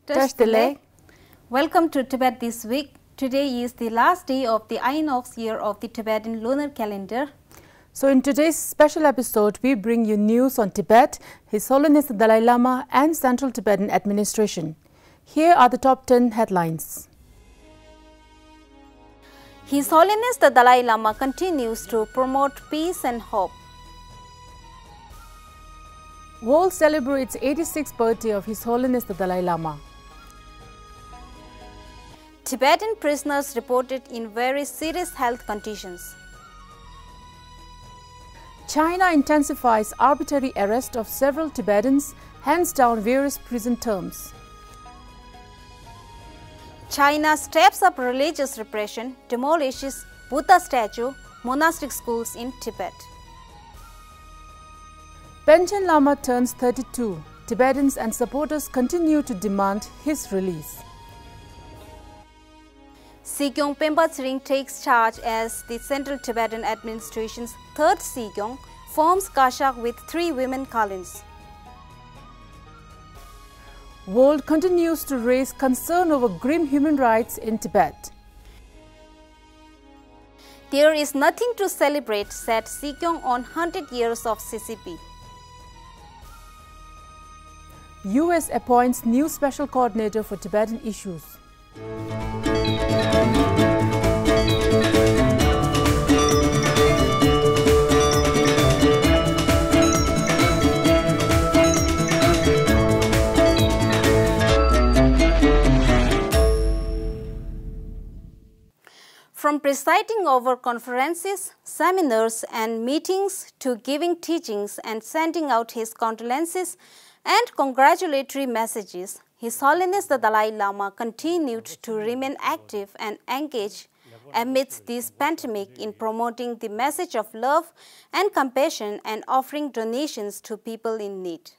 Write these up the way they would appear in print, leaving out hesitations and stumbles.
Touch the leg. Welcome to Tibet this week. Today is the last day of the equinox year of the Tibetan lunar calendar. So in today's special episode, we bring you news on Tibet, His Holiness the Dalai Lama and Central Tibetan Administration. Here are the top 10 headlines. His Holiness the Dalai Lama continues to promote peace and hope. World celebrates 86th birthday of His Holiness the Dalai Lama. Tibetan prisoners reported in very serious health conditions. China intensifies arbitrary arrest of several Tibetans, hands down various prison terms. China steps up religious repression, demolishes Buddha statue, monastic schools in Tibet. Panchen Lama turns 32. Tibetans and supporters continue to demand his release. Sikyong Penpa Tsering takes charge as the Central Tibetan Administration's third Sikyong, forms Kashag with 3 women Kalons. World continues to raise concern over grim human rights in Tibet. There is nothing to celebrate, said Sikyong on 100 years of CCP. US appoints new special coordinator for Tibetan issues. From presiding over conferences, seminars and meetings to giving teachings and sending out his condolences and congratulatory messages, His Holiness the Dalai Lama continued to remain active and engaged amidst this pandemic in promoting the message of love and compassion and offering donations to people in need.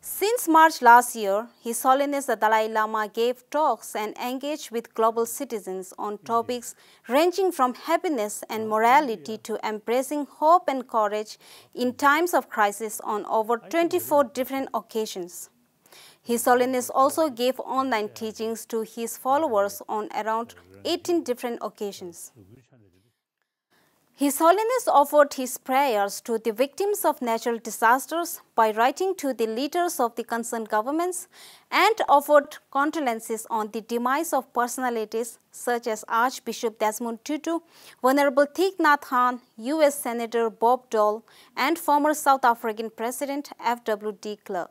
Since March last year, His Holiness the Dalai Lama gave talks and engaged with global citizens on topics ranging from happiness and morality to embracing hope and courage in times of crisis on over 24 different occasions. His Holiness also gave online teachings to his followers on around 18 different occasions. His Holiness offered his prayers to the victims of natural disasters by writing to the leaders of the concerned governments and offered condolences on the demise of personalities such as Archbishop Desmond Tutu, Venerable Thich Nhat Hanh, US Senator Bob Dole, and former South African President F.W. de Klerk.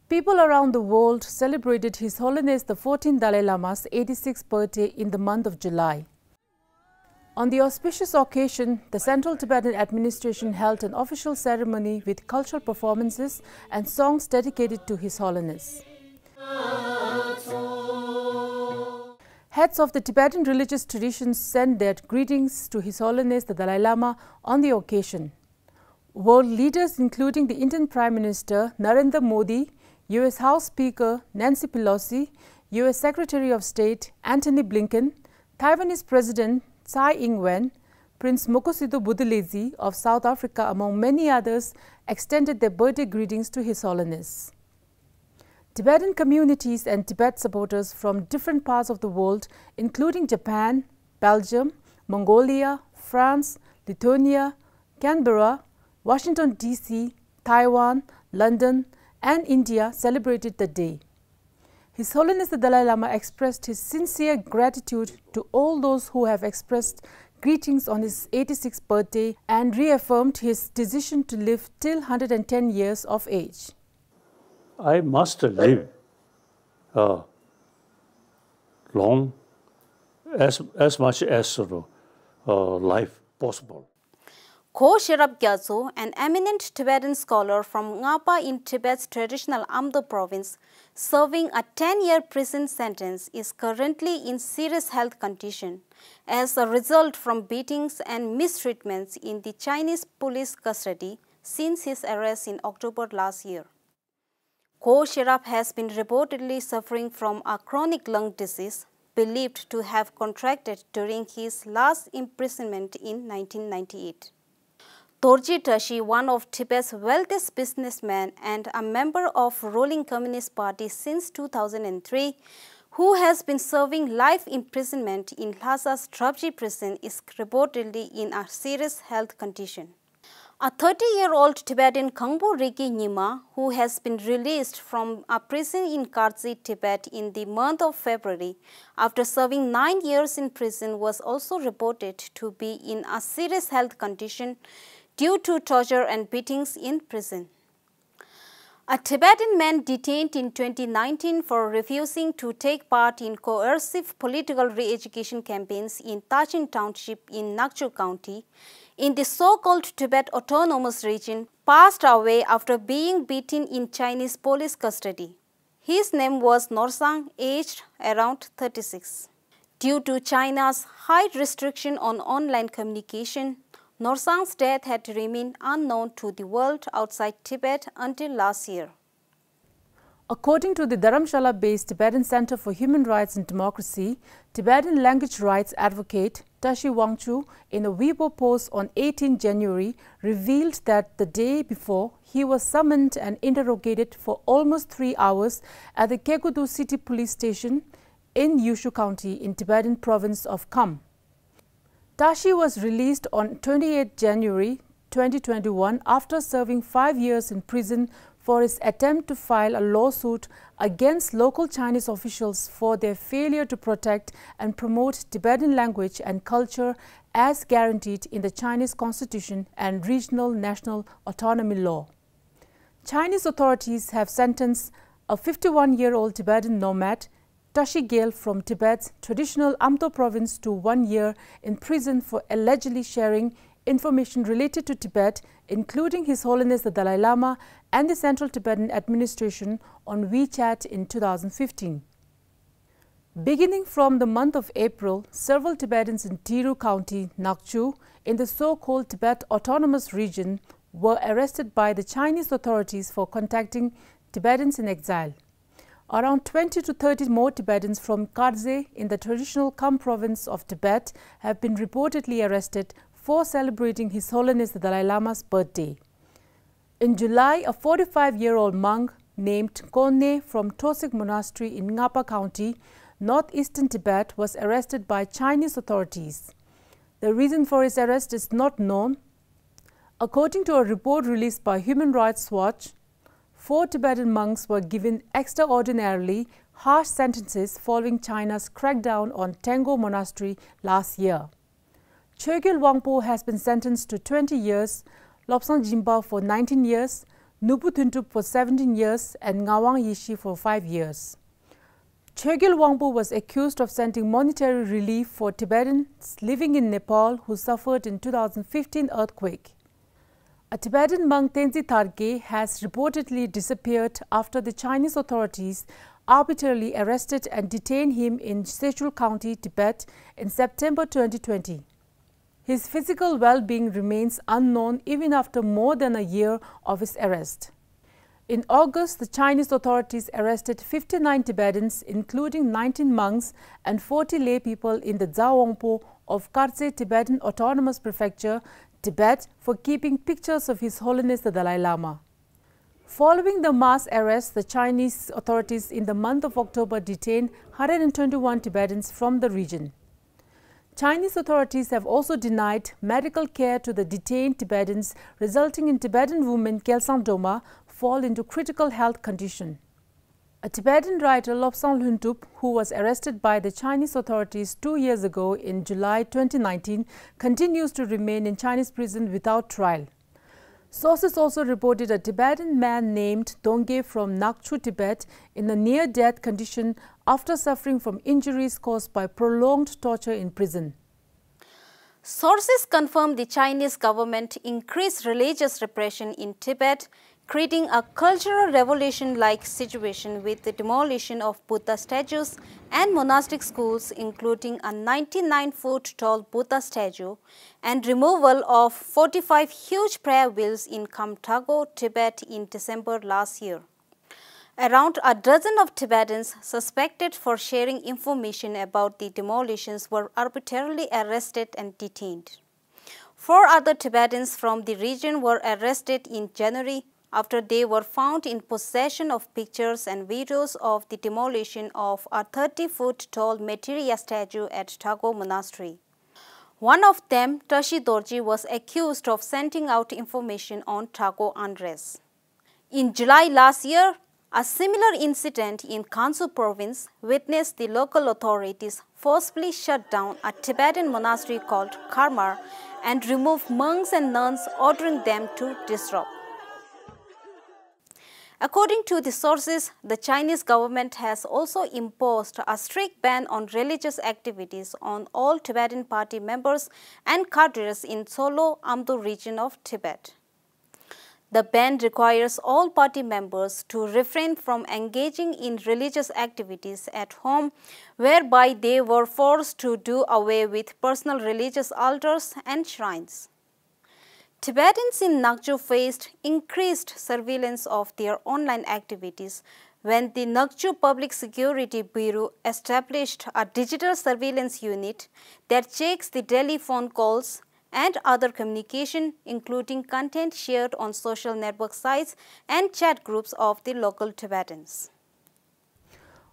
People around the world celebrated His Holiness the 14th Dalai Lama's 86th birthday in the month of July. On the auspicious occasion, the Central Tibetan Administration held an official ceremony with cultural performances and songs dedicated to His Holiness. Heads of the Tibetan religious traditions sent their greetings to His Holiness the Dalai Lama on the occasion. World leaders including the Indian Prime Minister Narendra Modi, US House Speaker Nancy Pelosi, US Secretary of State Antony Blinken, Taiwanese President Tsai Ing-wen, Prince Mokosido Buthelezi of South Africa, among many others, extended their birthday greetings to His Holiness. Tibetan communities and Tibet supporters from different parts of the world, including Japan, Belgium, Mongolia, France, Lithuania, Canberra, Washington, D.C., Taiwan, London, and India celebrated the day. His Holiness the Dalai Lama expressed his sincere gratitude to all those who have expressed greetings on his 86th birthday and reaffirmed his decision to live till 110 years of age. I must live long, as much as life possible. Kho Sherab Gyatso, an eminent Tibetan scholar from Ngapa in Tibet's traditional Amdo province, serving a 10-year prison sentence, is currently in serious health condition as a result from beatings and mistreatments in the Chinese police custody since his arrest in October last year. Kho Sherab has been reportedly suffering from a chronic lung disease believed to have contracted during his last imprisonment in 1998. Dorji Tashi, one of Tibet's wealthiest businessmen and a member of ruling Communist Party since 2003, who has been serving life imprisonment in Lhasa's Drabji prison, is reportedly in a serious health condition. A 30-year-old Tibetan Khangpo Riki Nyima, who has been released from a prison in Kharzi, Tibet in the month of February after serving 9 years in prison, was also reported to be in a serious health condition due to torture and beatings in prison. A Tibetan man detained in 2019 for refusing to take part in coercive political re-education campaigns in Tachin Township in Nakchu County, in the so-called Tibet Autonomous Region, passed away after being beaten in Chinese police custody. His name was Norsang, aged around 36. Due to China's high restriction on online communication, Norsang's death had remained unknown to the world outside Tibet until last year. According to the Dharamshala-based Tibetan Center for Human Rights and Democracy, Tibetan language rights advocate Tashi Wangchu, in a Weibo post on 18 January, revealed that the day before, he was summoned and interrogated for almost 3 hours at the Kekudu City Police Station in Yushu County in Tibetan province of Kham. Tashi was released on 28 January 2021 after serving 5 years in prison for his attempt to file a lawsuit against local Chinese officials for their failure to protect and promote Tibetan language and culture as guaranteed in the Chinese Constitution and Regional National Autonomy Law. Chinese authorities have sentenced a 51-year-old Tibetan nomad, Tashi Gyel, from Tibet's traditional Amdo province to 1 year in prison for allegedly sharing information related to Tibet, including His Holiness the Dalai Lama and the Central Tibetan Administration, on WeChat in 2015. Beginning from the month of April, several Tibetans in Tiru County, Nakchu, in the so-called Tibet Autonomous Region, were arrested by the Chinese authorities for contacting Tibetans in exile. Around 20 to 30 more Tibetans from Kharzi in the traditional Kham province of Tibet have been reportedly arrested for celebrating His Holiness the Dalai Lama's birthday. In July, a 45-year-old monk named Konne from Tosik Monastery in Ngapa County, northeastern Tibet, was arrested by Chinese authorities. The reason for his arrest is not known. According to a report released by Human Rights Watch, 4 Tibetan monks were given extraordinarily harsh sentences following China's crackdown on Tengo Monastery last year. Chogyal Wangpo has been sentenced to 20 years, Lobsang Jimpa for 19 years, Nupu Thuntup for 17 years, and Ngawang Yishi for 5 years. Chogyal Wangpo was accused of sending monetary relief for Tibetans living in Nepal who suffered in 2015 earthquake. A Tibetan monk, Tenzin Tarke, has reportedly disappeared after the Chinese authorities arbitrarily arrested and detained him in Sechul County, Tibet in September 2020. His physical well-being remains unknown even after more than a year of his arrest. In August, the Chinese authorities arrested 59 Tibetans, including 19 monks and 40 lay people in the Zawangpo of Kharzi Tibetan Autonomous Prefecture, Tibet, for keeping pictures of His Holiness the Dalai Lama. Following the mass arrest, the Chinese authorities in the month of October detained 121 Tibetans from the region. Chinese authorities have also denied medical care to the detained Tibetans, resulting in Tibetan woman Kelsang Doma fall into critical health condition. A Tibetan writer, Lobsang Huntup, who was arrested by the Chinese authorities 2 years ago in July 2019, continues to remain in Chinese prison without trial. Sources also reported a Tibetan man named Dongge from Nakchu, Tibet, in a near-death condition after suffering from injuries caused by prolonged torture in prison. Sources confirm the Chinese government increased religious repression in Tibet, creating a cultural revolution-like situation with the demolition of Buddha statues and monastic schools, including a 99-foot-tall Buddha statue, and removal of 45 huge prayer wheels in Kamtago, Tibet in December last year. Around a dozen of Tibetans suspected for sharing information about the demolitions were arbitrarily arrested and detained. 4 other Tibetans from the region were arrested in January after they were found in possession of pictures and videos of the demolition of a 30-foot-tall Materiya statue at Thago Monastery. One of them, Tashi Dorji, was accused of sending out information on Thago unrest. In July last year, a similar incident in Gansu province witnessed the local authorities forcefully shut down a Tibetan monastery called Karmar and remove monks and nuns, ordering them to disrobe. According to the sources, the Chinese government has also imposed a strict ban on religious activities on all Tibetan party members and cadres in Solo, Amdo region of Tibet. The ban requires all party members to refrain from engaging in religious activities at home, whereby they were forced to do away with personal religious altars and shrines. Tibetans in Ngakju faced increased surveillance of their online activities when the Ngakju Public Security Bureau established a digital surveillance unit that checks the daily phone calls and other communication, including content shared on social network sites and chat groups of the local Tibetans.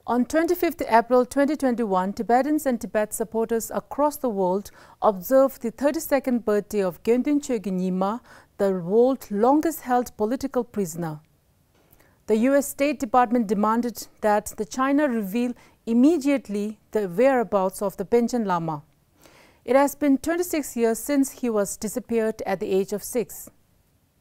On 25th April 2021, Tibetans and Tibet supporters across the world observed the 32nd birthday of Gyöngten Chögyal Nyima, the world's longest-held political prisoner. The U.S. State Department demanded that China reveal immediately the whereabouts of the Panchen Lama. It has been 26 years since he was disappeared at the age of 6.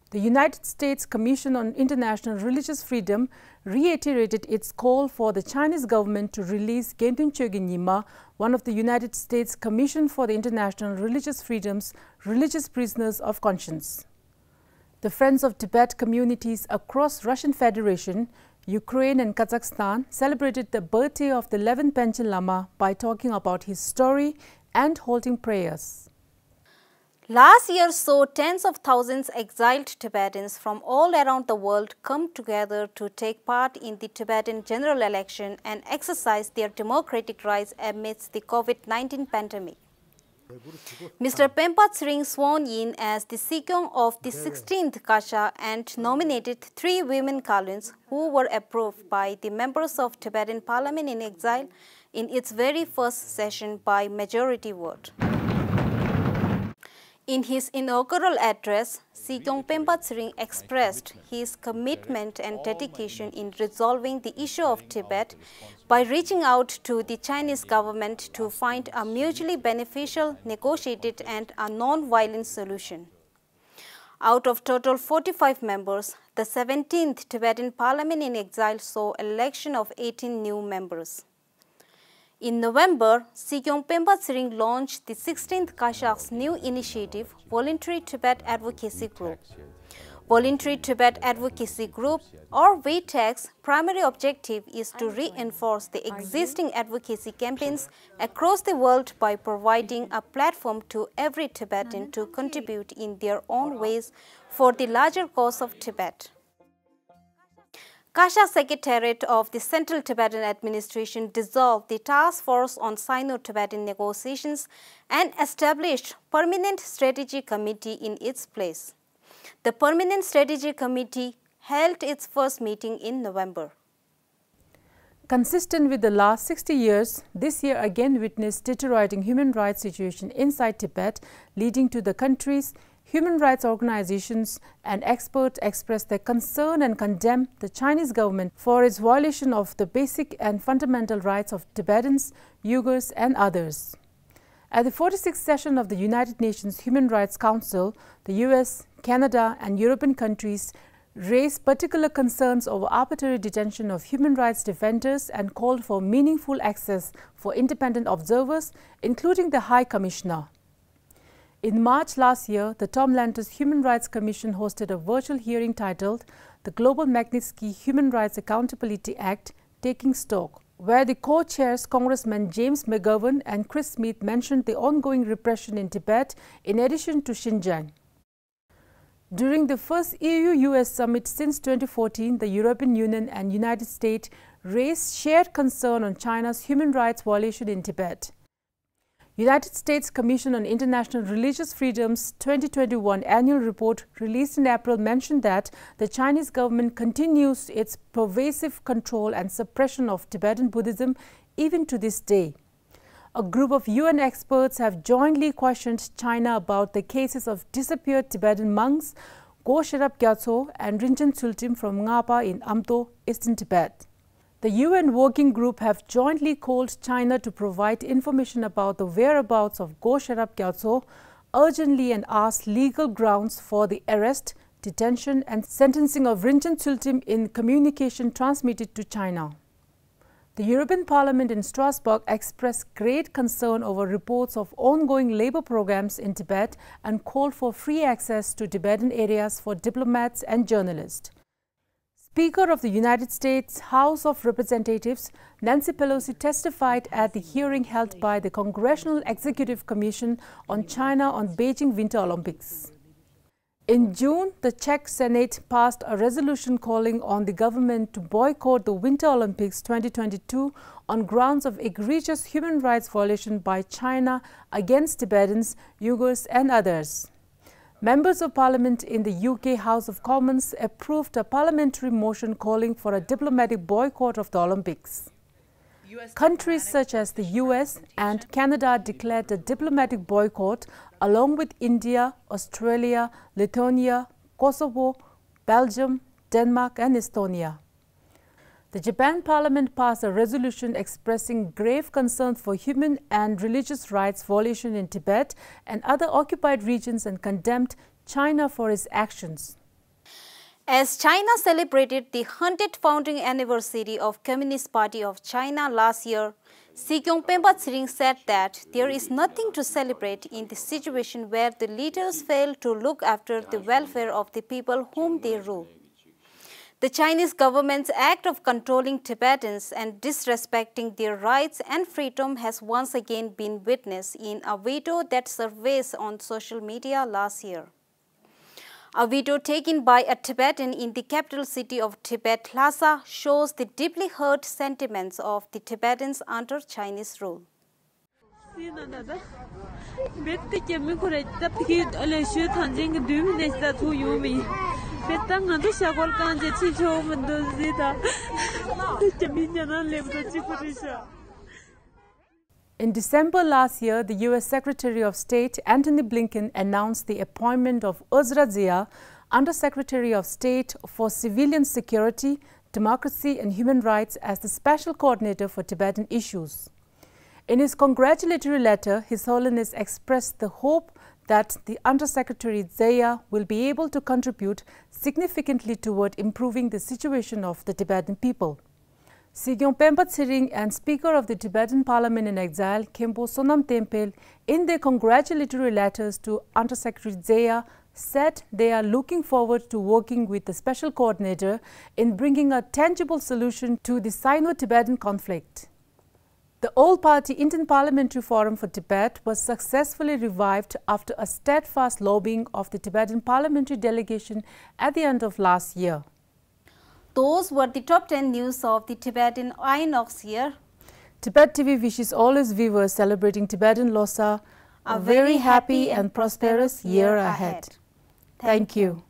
The United States Commission on International Religious Freedom reiterated its call for the Chinese government to release Gyöngten Chögyal Nyima, one of the United States Commission for the International Religious Freedoms, religious prisoners of conscience. The Friends of Tibet communities across Russian Federation, Ukraine and Kazakhstan celebrated the birthday of the 11th Panchen Lama by talking about his story and holding prayers. Last year saw tens of thousands exiled Tibetans from all around the world come together to take part in the Tibetan general election and exercise their democratic rights amidst the COVID-19 pandemic. Mr. Penpa Tsering sworn in as the Sikyong of the 16th Kashag and nominated 3 women Kalons who were approved by the members of Tibetan Parliament in exile in its very first session by majority vote. In his inaugural address, Sikyong Penpa Tsering expressed his commitment and dedication in resolving the issue of Tibet by reaching out to the Chinese government to find a mutually beneficial, negotiated and a non-violent solution. Out of total 45 members, the 17th Tibetan Parliament in exile saw election of 18 new members. In November, Sikyong Penpa Tsering launched the 16th Kashag's new initiative, Voluntary Tibet Advocacy Group. Voluntary Tibet Advocacy Group, or VTAG's primary objective is to reinforce the existing advocacy campaigns across the world by providing a platform to every Tibetan to contribute in their own ways for the larger cause of Tibet. Kashag Secretariat of the Central Tibetan Administration dissolved the Task Force on Sino-Tibetan Negotiations and established Permanent Strategy Committee in its place. The Permanent Strategy Committee held its first meeting in November. Consistent with the last 60 years, this year again witnessed deteriorating human rights situation inside Tibet, leading to the country's human rights organizations and experts expressed their concern and condemned the Chinese government for its violation of the basic and fundamental rights of Tibetans, Uyghurs and others. At the 46th session of the United Nations Human Rights Council, the US, Canada and European countries raised particular concerns over arbitrary detention of human rights defenders and called for meaningful access for independent observers, including the High Commissioner. In March last year, the Tom Lantos Human Rights Commission hosted a virtual hearing titled The Global Magnitsky Human Rights Accountability Act, Taking Stock, where the co-chairs Congressman James McGovern and Chris Smith mentioned the ongoing repression in Tibet in addition to Xinjiang. During the first EU-US summit since 2014, the European Union and United States raised shared concern on China's human rights violation in Tibet. United States Commission on International Religious Freedom's 2021 annual report released in April mentioned that the Chinese government continues its pervasive control and suppression of Tibetan Buddhism even to this day. A group of UN experts have jointly questioned China about the cases of disappeared Tibetan monks Go Sherab Gyatso and Rinchen Tsultim from Ngapa in Amto, Eastern Tibet. The UN Working Group have jointly called China to provide information about the whereabouts of Go Sherab Gyatso urgently and asked legal grounds for the arrest, detention and sentencing of Rinchen Tsultim in communication transmitted to China. The European Parliament in Strasbourg expressed great concern over reports of ongoing labor programs in Tibet and called for free access to Tibetan areas for diplomats and journalists. Speaker of the United States House of Representatives, Nancy Pelosi testified at the hearing held by the Congressional Executive Commission on China on Beijing Winter Olympics. In June, the Czech Senate passed a resolution calling on the government to boycott the Winter Olympics 2022 on grounds of egregious human rights violation by China against Tibetans, Uyghurs and others. Members of Parliament in the UK House of Commons approved a parliamentary motion calling for a diplomatic boycott of the Olympics. Countries such as the US and Canada declared a diplomatic boycott along with India, Australia, Lithuania, Kosovo, Belgium, Denmark and Estonia. The Japan Parliament passed a resolution expressing grave concern for human and religious rights violation in Tibet and other occupied regions and condemned China for its actions. As China celebrated the 100th founding anniversary of Communist Party of China last year, Sikyong Penpa Tsering said that there is nothing to celebrate in the situation where the leaders fail to look after the welfare of the people whom they rule. The Chinese government's act of controlling Tibetans and disrespecting their rights and freedom has once again been witnessed in a video that surfaced on social media last year. A video taken by a Tibetan in the capital city of Tibet, Lhasa, shows the deeply hurt sentiments of the Tibetans under Chinese rule. In December last year, the U.S. Secretary of State Antony Blinken announced the appointment of Uzra Zia, Under-Secretary of State for Civilian Security, Democracy and Human Rights, as the Special Coordinator for Tibetan Issues. In his congratulatory letter, His Holiness expressed the hope that the Under-Secretary Zia will be able to contribute significantly toward improving the situation of the Tibetan people. Sikyong Penpa Tsering and Speaker of the Tibetan Parliament in Exile, Khenpo Sonam Tempel, in their congratulatory letters to Under-Secretary Zia, said they are looking forward to working with the Special Coordinator in bringing a tangible solution to the Sino-Tibetan conflict. The All-Party Inter-Parliamentary Forum for Tibet was successfully revived after a steadfast lobbying of the Tibetan parliamentary delegation at the end of last year. Those were the top 10 news of the Tibetan Inox year. Tibettv wishes all its viewers celebrating Tibetan Losar a very happy and prosperous year ahead. Thank you.